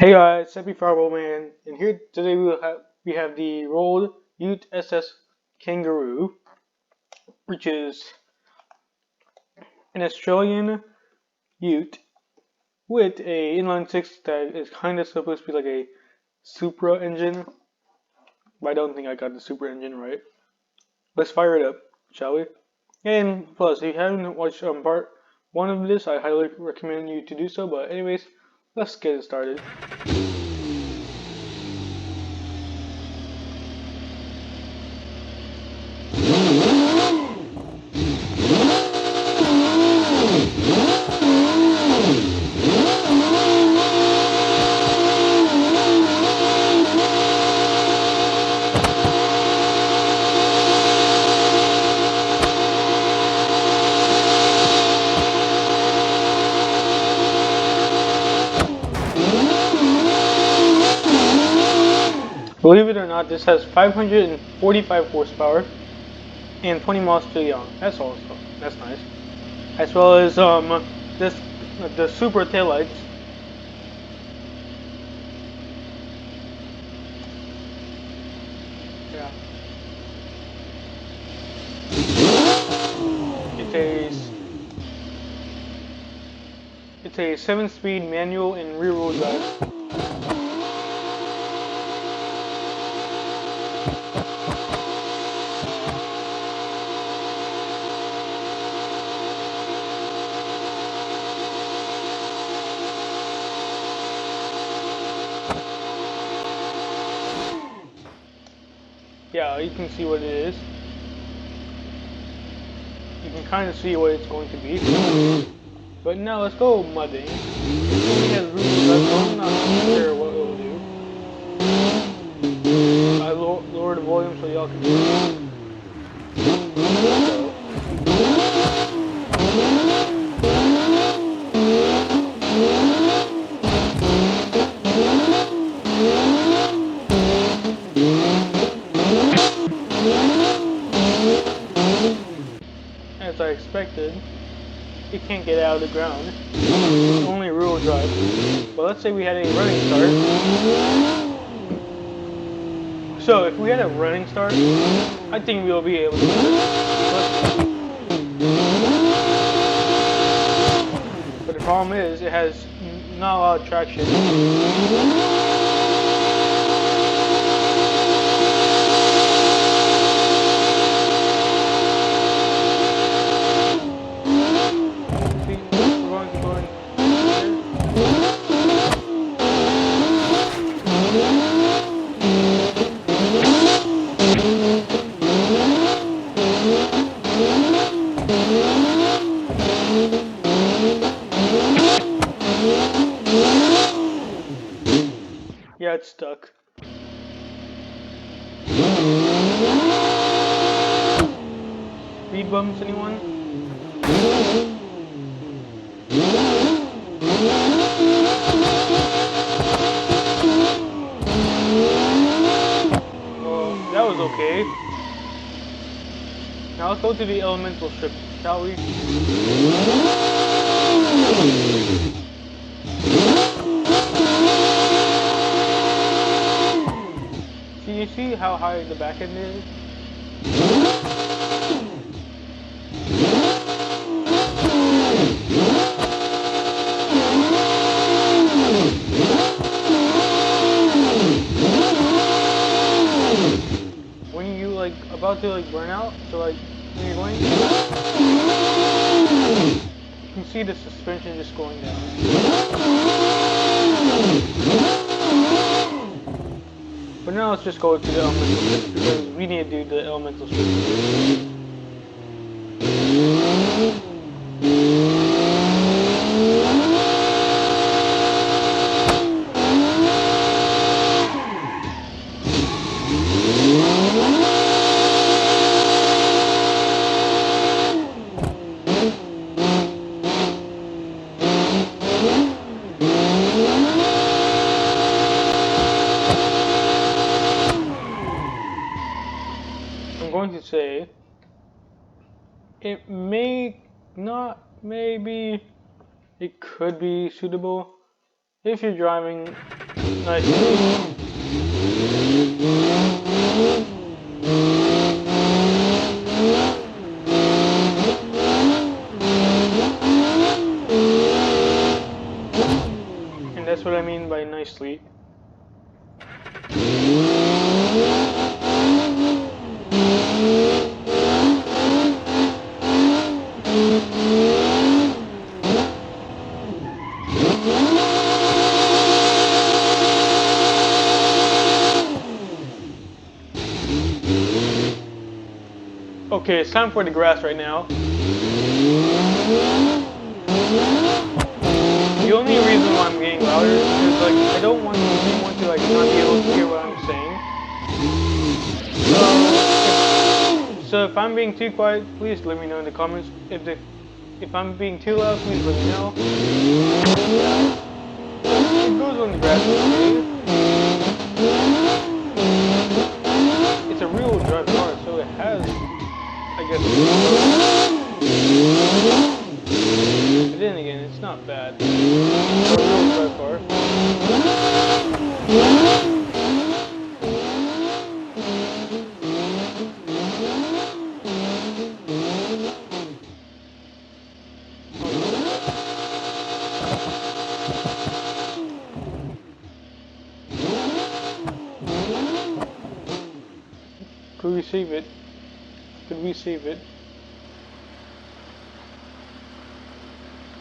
Hey guys, HappyFireBallMan, and here today we have the rolled UTE SS Kangaroo, which is an Australian UTE with a inline six that is kind of supposed to be like a Supra engine, but I don't think I got the Supra engine right. Let's fire it up, shall we? And plus, if you haven't watched part one of this, I highly recommend you to do so. But anyways, let's get it started. Believe it or not, this has 545 horsepower and 20 miles to the gallon. That's also nice. As well as the Supra taillights. Yeah. It's a 7-speed manual and rear-wheel drive. Yeah, you can see what it is. You can kind of see what it's going to be. But now let's go mudding. It only has rear-wheel drive, so I'm not sure what it will do. I lower the volume so y'all can hear. As I expected, it can't get out of the ground. It's only rear-wheel drive. But let's say we had a running start. So if we had a running start, I think we'll be able to do it. But the problem is, it has not a lot of traction. Yeah, it's stuck. Speed bumps, anyone? Well, that was okay. Now let's go to the elemental strips, shall we? Can you see how high the back end is? When you about to burn out, so when you're going, you can see the suspension just going down. But now let's just go to the elemental strips because we need to do the elemental strips. I'm going to say it maybe it could be suitable if you're driving nicely. And that's what I mean by nicely. Okay, it's time for the grass right now. The only reason why I'm getting louder is like I don't want anyone to like not be able to hear what I'm saying. So if I'm being too quiet, please let me know in the comments. If I'm being too loud, please let me know. It goes on the grass, okay? It's a real drive car, so it has, I guess. But then again, it's not bad. It's a real drive car. Could we save it? Could we save it?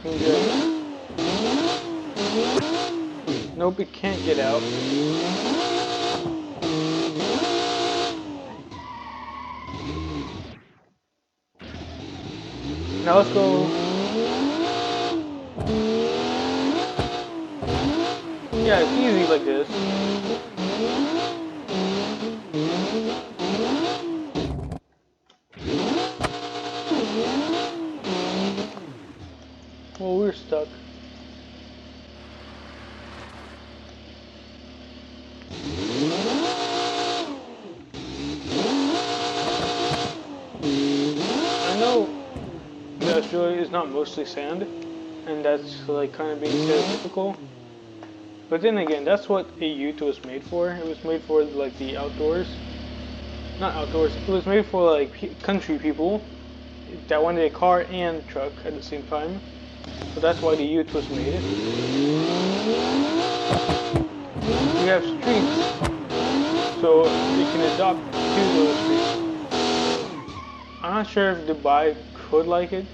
Okay. Nope, it can't get out. Now let's go. Yeah, it's easy like this. Well, we're stuck. I know that Australia is not mostly sand, and that's like kind of being stereotypical. But then again, that's what a Ute was made for. It was made for like the outdoors. Not outdoors. It was made for like country people that wanted a car and truck at the same time. So that's why the Ute was made. We have streets, so you can adopt to those streets. I'm not sure if Dubai could like it.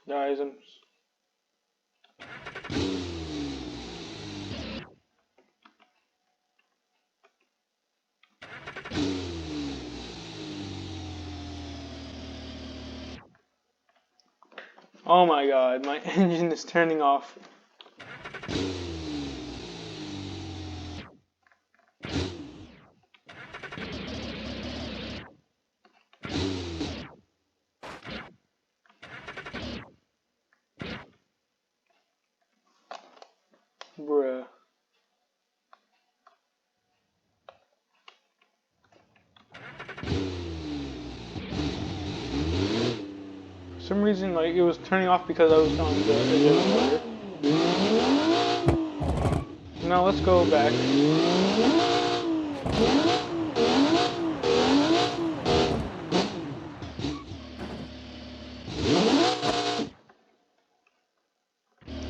Guys, oh my god, my engine is turning off. Bruh. For some reason, like, it was turning off because I was on the edge of the water. Now let's go back.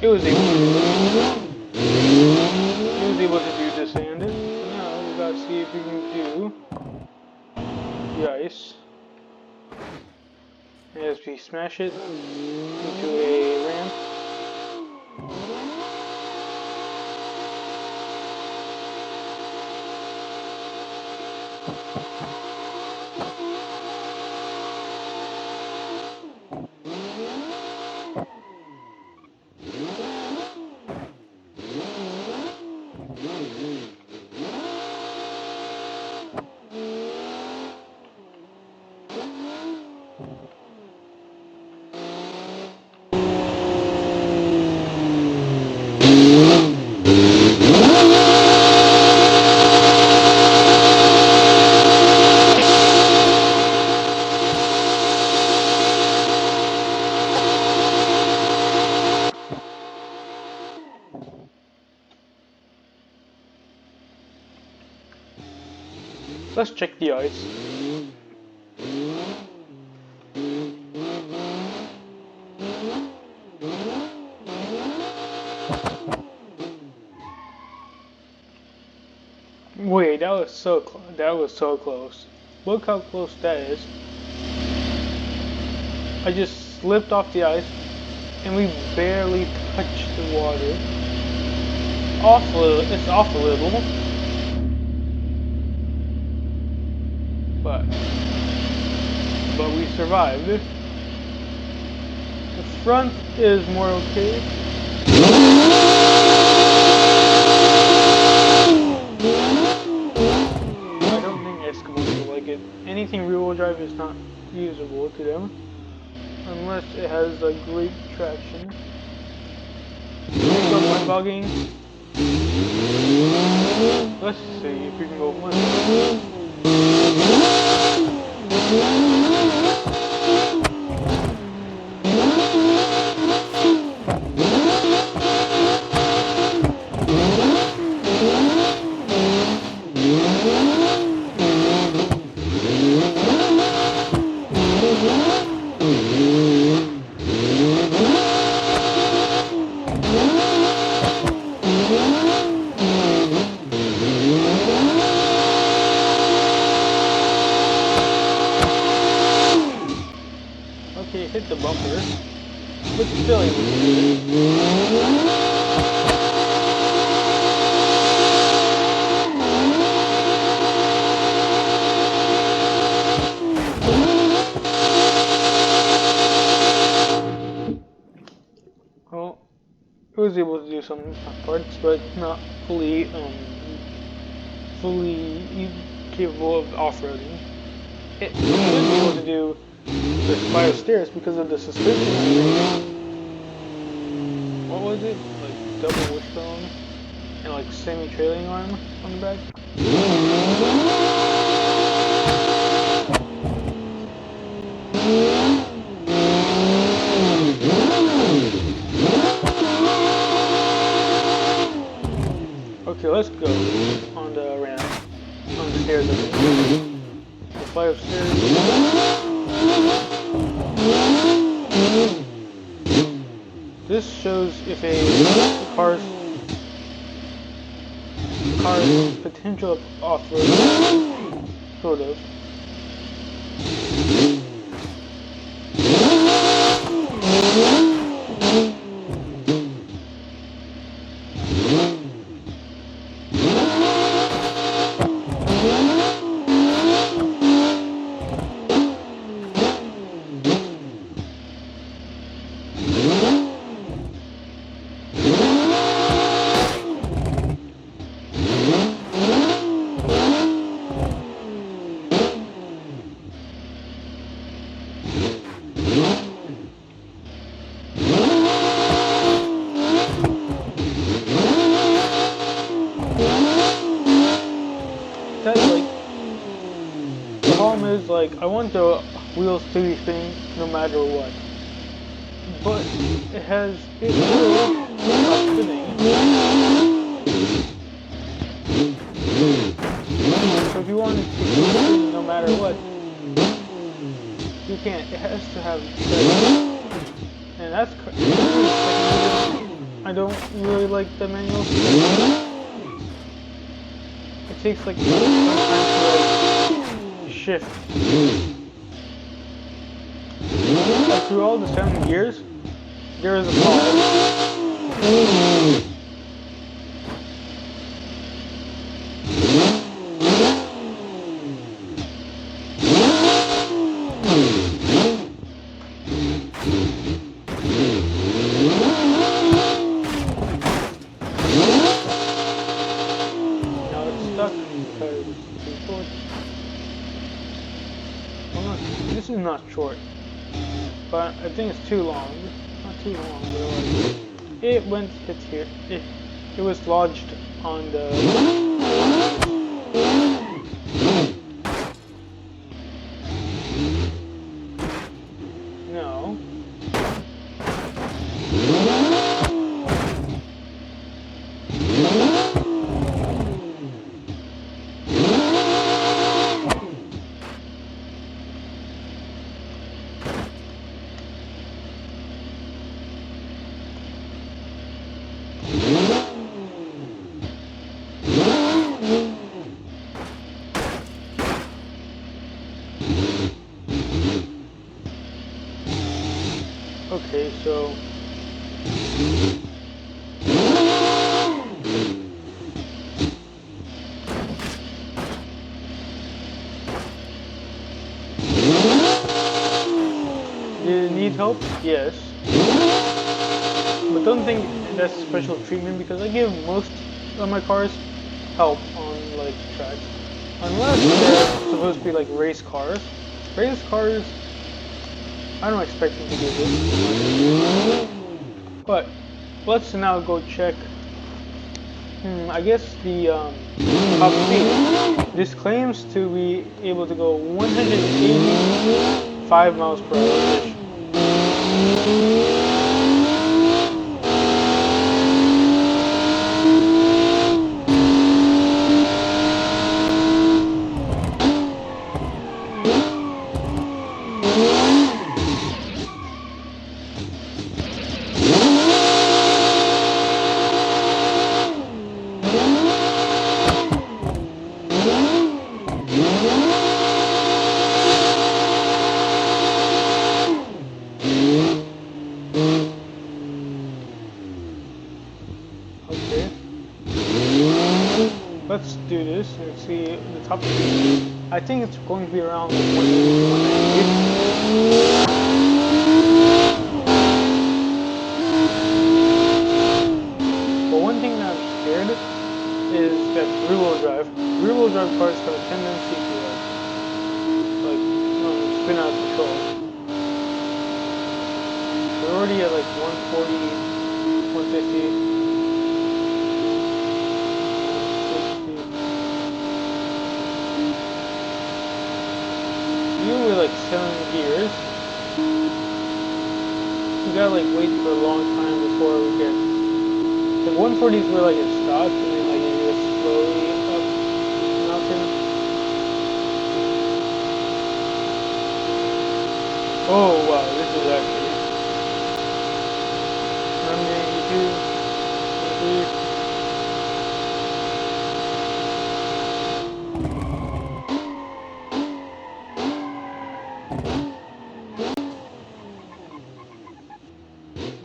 It was able to do the sand. So now we gotta see if we can do the ice. As we smash it into a ramp. Let's check the ice. Wait, that was so close. Look how close that is. I just slipped off the ice and we barely touched the water. It's off a little. But we survived. The front is more okay. I don't think Eskimos will like it. Anything rear-wheel drive is not usable to them unless it has a great traction. Go mud bogging. Let's see if we can go mud bogging. Okay, hit the bumper, but still able to do it. Well, it was able to do some parts, but not fully capable of off-roading. It should be able to do the spiral stairs because of the suspension. What was it? Like double wishbone and like semi-trailing arm on the back. Okay, let's go on the ramp, on the stairs. The flight of stairs. This shows if a car's potential of off-road, sort of. The problem is, like, I want the wheels to be spinning no matter what, but it will stop spinning. So if you want it to keep spinning no matter what, you can't. It has to have settings. And that's I don't really like the manual. It takes like some time to like shift. Like through all the 7 gears, there is a pause. This is not short, but I think it's too long. Not too long, but like, it went hit here. It was lodged on the. No. Okay, so did it need help? Yes. But don't think that's special treatment because I give most of my cars help on like tracks. Unless they're supposed to be like race cars. Race cars, I don't expect them to give it. But let's now go check. I guess the top speed. This claims to be able to go 185 miles per hour. Okay. Let's do this and see the top speed. I think it's going to be around 180, 190. But one thing that I'm scared is that rear-wheel drive. Rear-wheel drive cars have a tendency to spin out of control. We're already at like 140, 150. Even with like 7 gears, you gotta like wait for a long time before we get like 140 is where like it stops and then like it goes slowly up the mountain. Oh wow, this is actually 182, 83.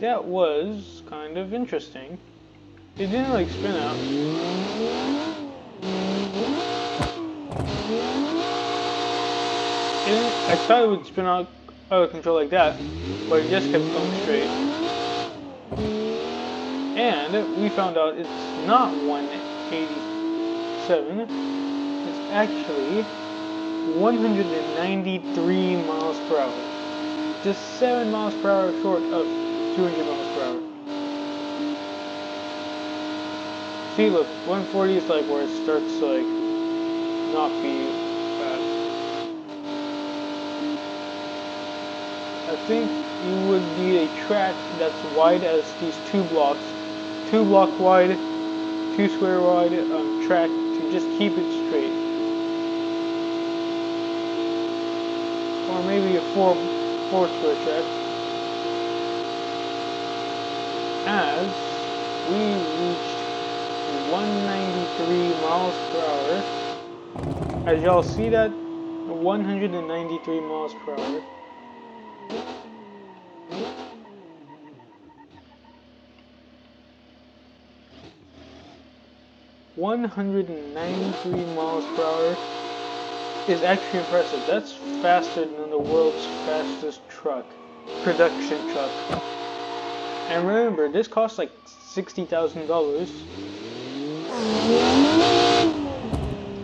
That was kind of interesting. It didn't like spin out. I thought it would spin out of control like that, but it just kept going straight. And we found out it's not 187. It's actually 193 miles per hour. Just 7 miles per hour short of 200 miles per hour. See, look, 140 is like where it starts to like not be fast. I think you would need a track that's wide as these 2 blocks, 2 block wide, 2 square wide track to just keep it straight. Or maybe a 4 square track. As we reached 193 miles per hour. As y'all see that, 193 miles per hour. $193 miles per hour is actually impressive. That's faster than the world's fastest truck, production truck. And remember, this costs like $60,000.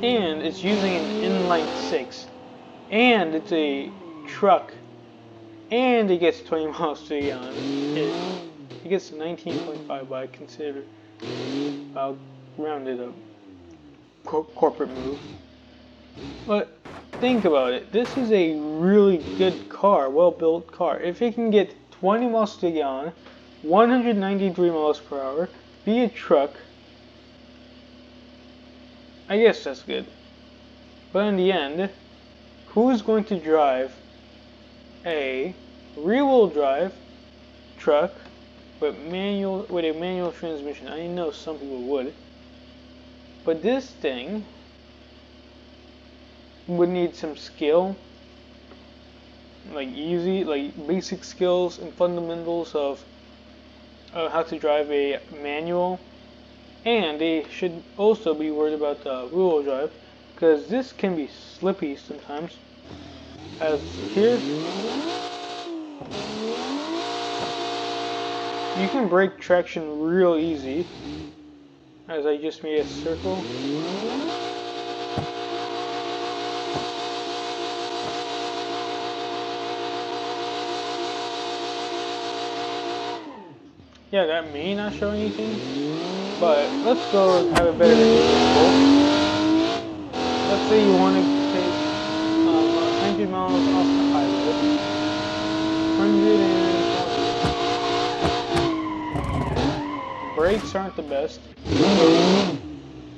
And it's using an inline 6. And it's a truck. And it gets 20 miles to the gallon. It gets 19.5, but I consider I'll round it up. Corporate move. But think about it. This is a really good car, well-built car. If it can get 20 miles to the gallon, 193 miles per hour, be a truck, I guess that's good. But in the end, who's going to drive a rear-wheel drive truck with a manual transmission? I know some people would, but this thing would need some skill like easy, like basic skills and fundamentals of how to drive a manual. And they should also be worried about the rear-wheel drive, because this can be slippy sometimes. As here, you can break traction real easy, as I just made a circle. Yeah, that may not show anything, but let's go have a better example. Let's say you want to take 100 miles off the highway, 120. Brakes aren't the best.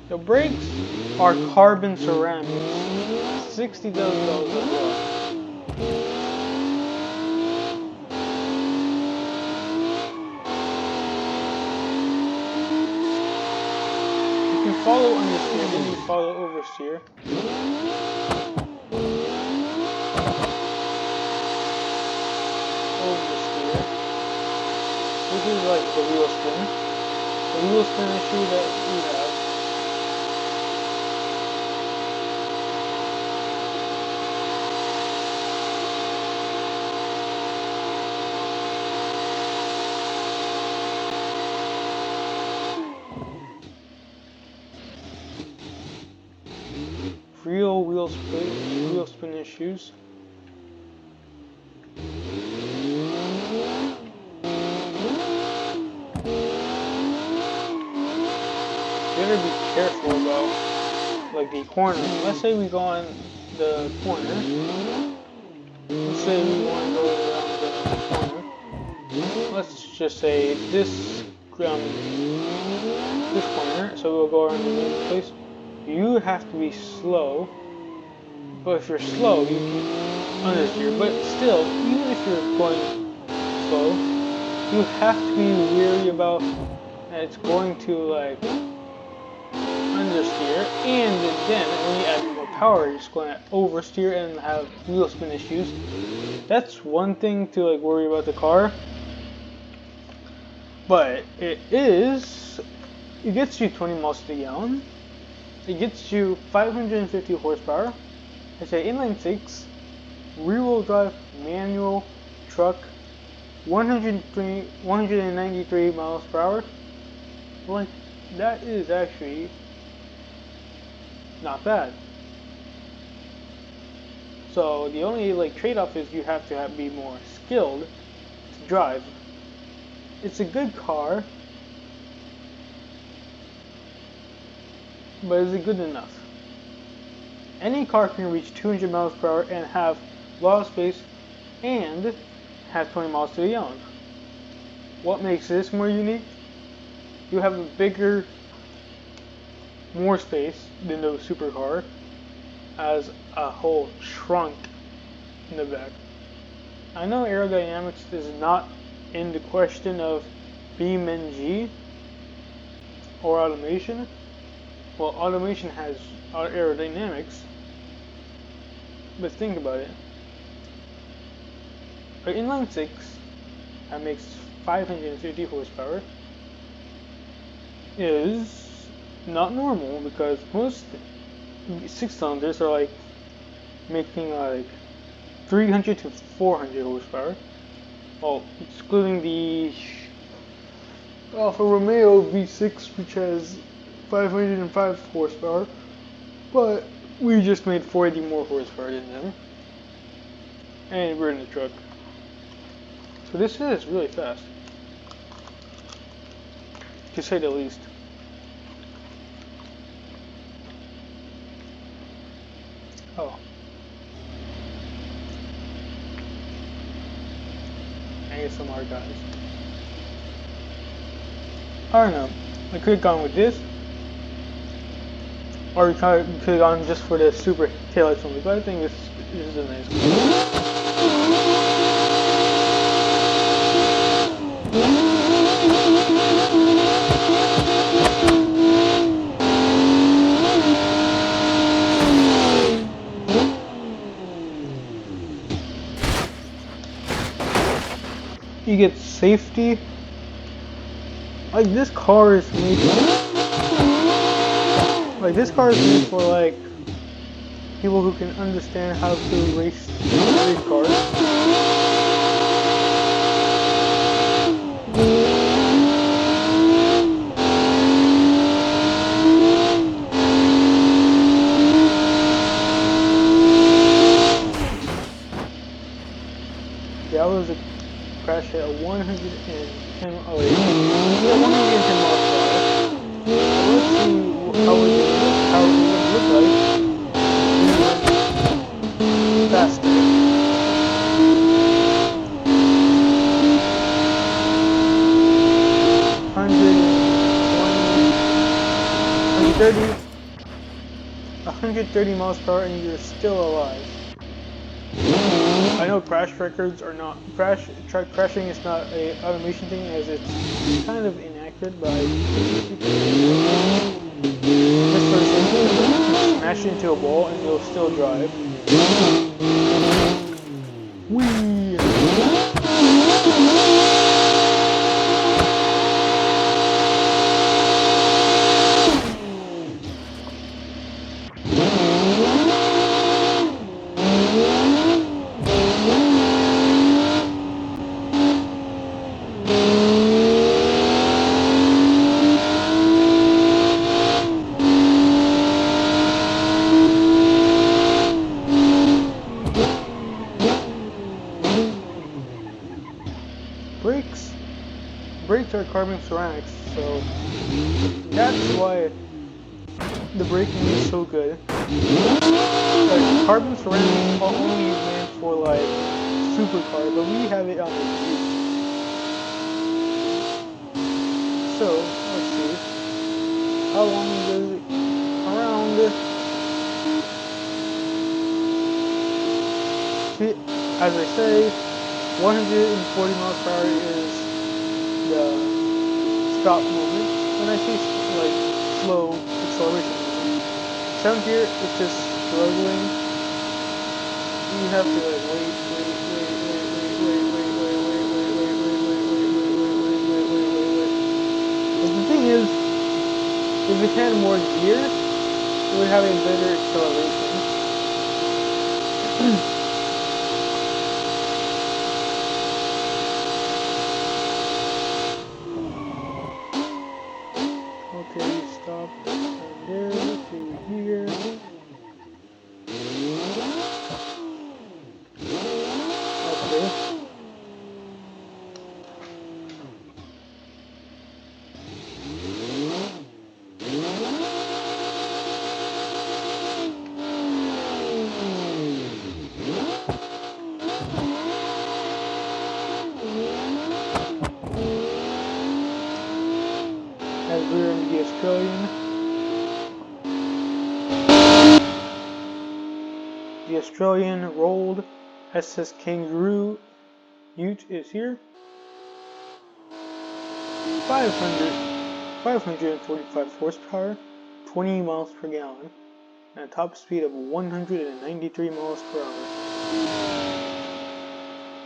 The brakes are carbon ceramics, $60,000 as well. You can follow understeer, then you follow oversteer. Oversteer. This is like the wheel spin. The wheel spin issue that we have. Real wheel spin issues. You gotta be careful about like the corner. Let's say we go on the corner. Let's say we want to go around the corner. Let's just say this corner. So we'll go around the main place. You have to be slow. But if you're slow, you can understeer. But still, even if you're going slow, you have to be wary about that it's going to like understeer, and then when you add more power, you're just going to oversteer and have wheel spin issues. That's one thing to like worry about the car. But it gets you 20 miles per gallon. It gets you 550 horsepower. It's an inline-six, rear-wheel drive, manual truck, 193 miles per hour. Like, that is actually not bad. So the only like trade-off is you have to be more skilled to drive. It's a good car, but is it good enough? Any car can reach 200 miles per hour and have a lot of space and have 20 miles to the gallon. What makes this more unique? You have a bigger, more space than the supercar, as a whole trunk in the back. I know aerodynamics is not in the question of BeamNG or automation. Well, automation has aerodynamics, but think about it. An inline-six that makes 550 horsepower is not normal, because most 6-cylinders are like making like 300 to 400 horsepower. Well, excluding the Alfa Romeo V6, which has 505 horsepower, but we just made 40 more horsepower than them, and we're in the truck. So this is really fast, to say the least. Oh. ASMR guys. I don't know. I could have gone with this, or we could have gone just for the super taillights only, but I think this is a nice car. You get safety. Like this car is made for like people who can understand how to race cars. That was a crash at 110. Oh wait, yeah, 110 miles per hour. Let's see how it would look like faster. 130 miles per hour, and you're still alive. I know crashing is not a automation thing, as it's kind of inaccurate, but I just for example, smash it into a wall and you'll still drive. Whee! Brakes are carbon ceramics, so that's why the braking is so good. Like, carbon ceramics are only meant for like supercar, but we have it on the Jeep. So let's see, how long does it around? See, as I say, 140 miles per hour is the stop moment. When I say like slow acceleration moment, down here it's just struggling. You have to like wait. But the thing is, if it had more gear, it would have a better acceleration. Okay, stop from there to here. Okay. As we're in the Australian rolled SS Kangaroo UTE is here. 545 horsepower, 20 miles per gallon, and a top speed of 193 miles per hour.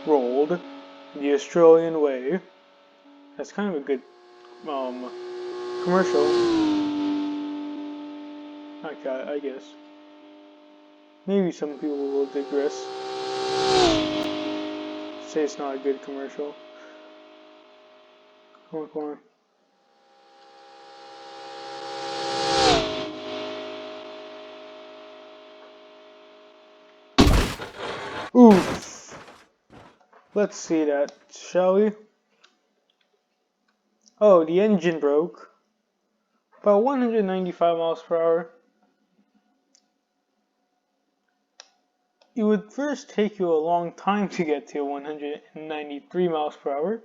Rolled the Australian way. That's kind of a good commercial. Okay, I guess. Maybe some people will digress. Say it's not a good commercial. Come on. Oof. Let's see that, shall we? Oh, the engine broke. About 195 miles per hour. It would first take you a long time to get to 193 miles per hour.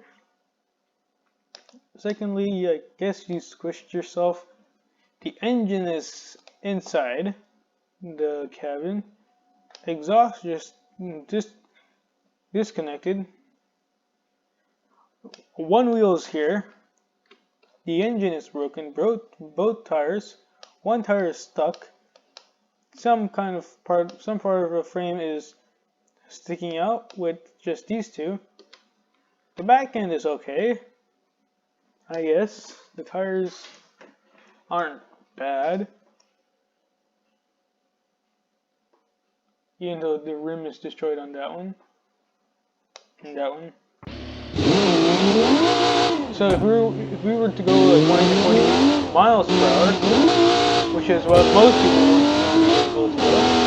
Secondly, I guess you squished yourself. The engine is inside the cabin. Exhaust just disconnected. One wheel is here. The engine is broken. Both tires. One tire is stuck. Some part of the frame is sticking out with just these two. The back end is okay, I guess. The tires aren't bad, even though the rim is destroyed on that one and that one. So if we were to go like 140 miles per hour, which is what most people want to go.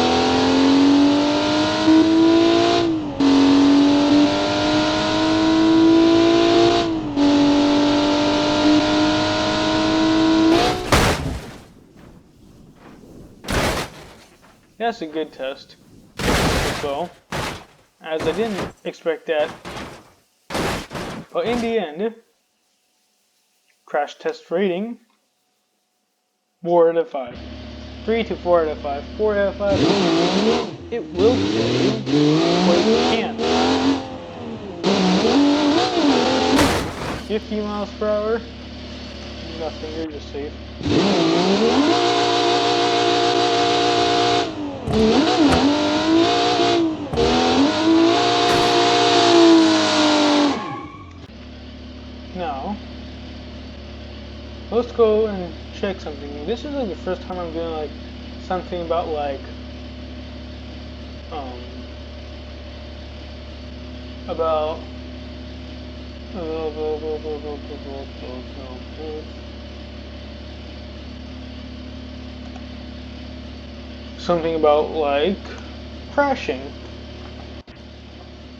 That's a good test as well, as I didn't expect that. But in the end, crash test rating 4 out of 5. 3 to 4 out of 5. 4 out of 5. It will kill you, but it can't. 50 miles per hour. Nothing. You're just safe. Now, let's go and check something. This is like the first time I'm doing like something about like about something about like crashing.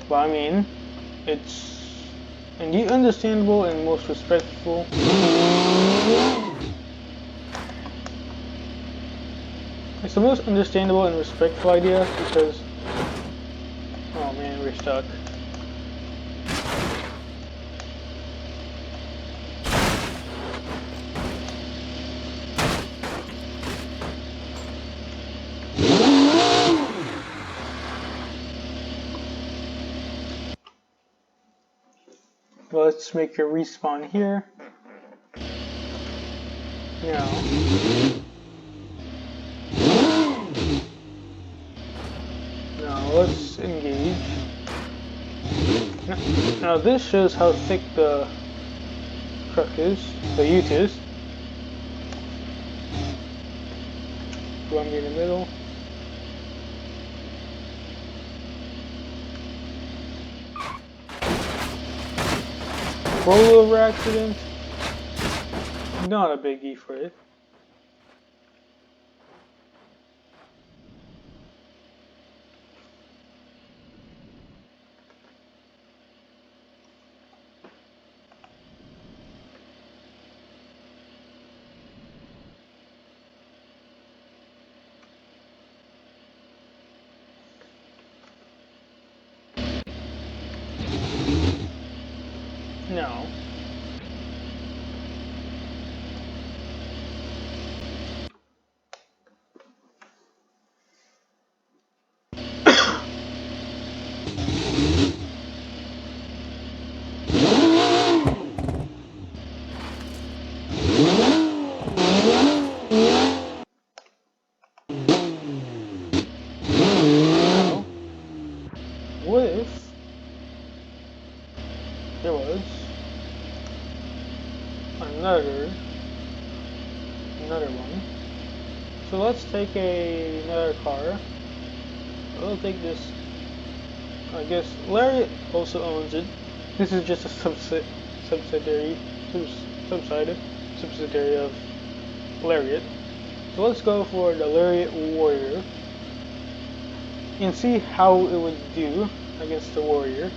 But I mean, it's indeed understandable and most respectful. It's the most understandable and respectful idea because, oh man, we're stuck. Let's make a respawn here. Now let's engage. Now this shows how thick the truck is, the UTE is. Go in the middle. Rollover accident. Not a biggie for it. Now, what if there was another one? So let's take another car. We'll take this. I guess Lariat also owns it. This is just a subsidiary of Lariat. So let's go for the Lariat Warrior and see how it would do against the Warrior.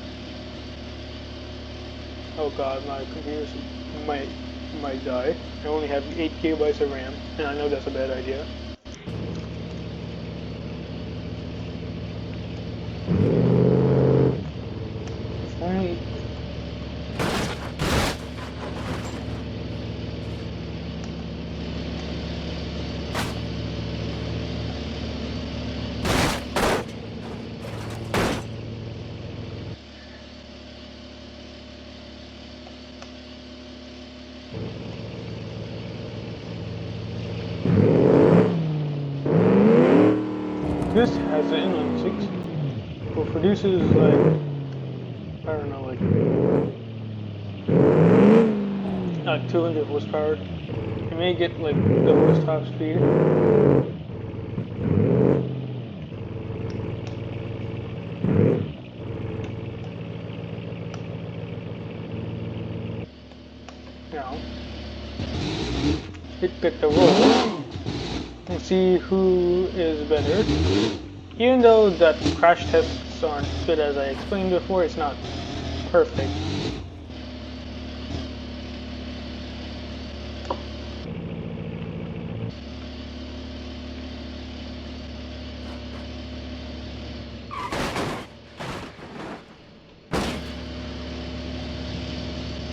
Oh god, my computer might die. I only have 8 GB of RAM, and I know that's a bad idea. If only... This has an inline 6, but produces like, I don't know, like at 200 horsepower. You may get like the worst top speed. Now, get the roll and see who is better. Even though that crash tests aren't good as I explained before, it's not perfect.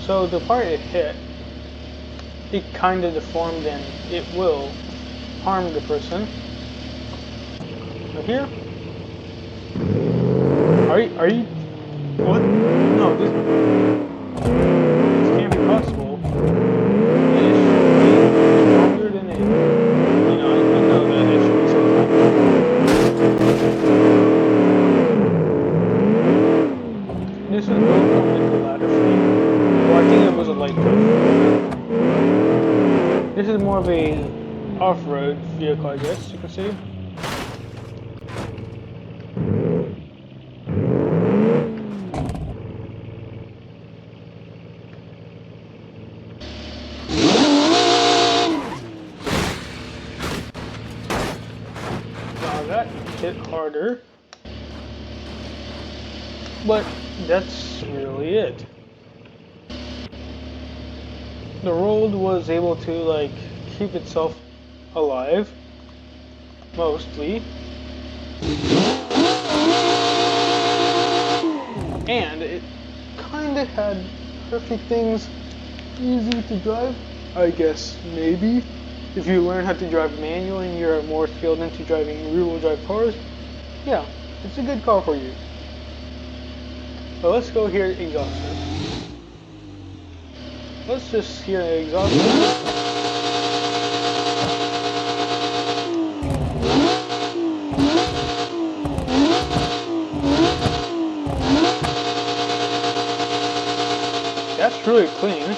So the part it hit, it kind of deformed and it will harm the person. But here, are you, what? No, this can't be possible. It should be stronger than it, you know, I know that it should be so fast. This was built on like a ladder frame. Well, I think it was a light touch. This is more of a off-road vehicle, I guess you can say. Now that hit harder, but that's really it. The road was able to like keep itself alive, mostly, and it kind of had perfect things, easy to drive, I guess, maybe. If you learn how to drive manual and you're more skilled into driving rear-wheel drive cars, yeah, it's a good car for you. But let's go hear the exhaust. Let's just hear the exhaust. That's really clean.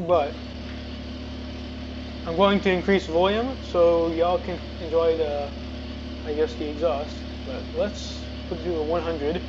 But I'm going to increase volume so y'all can enjoy the, I guess, the exhaust. But let's put it to a 100.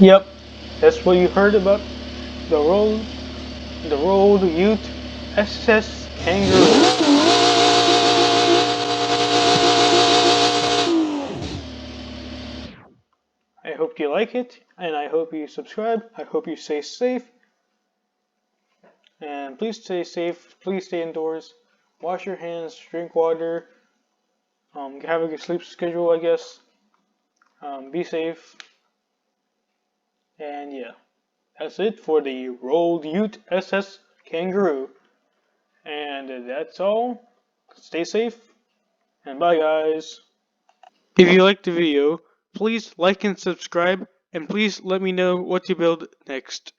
Yep, that's what you heard about the Road UTE SS Kangaroo. I hope you like it, and I hope you subscribe. I hope you stay safe, And please stay safe. Please stay indoors. Wash your hands. Drink water. Have a good sleep schedule, I guess. Be safe. And yeah, that's it for the Rolled Ute SS Kangaroo. And that's all. Stay safe. And bye, guys. If you liked the video, please like and subscribe. And please let me know what to build next.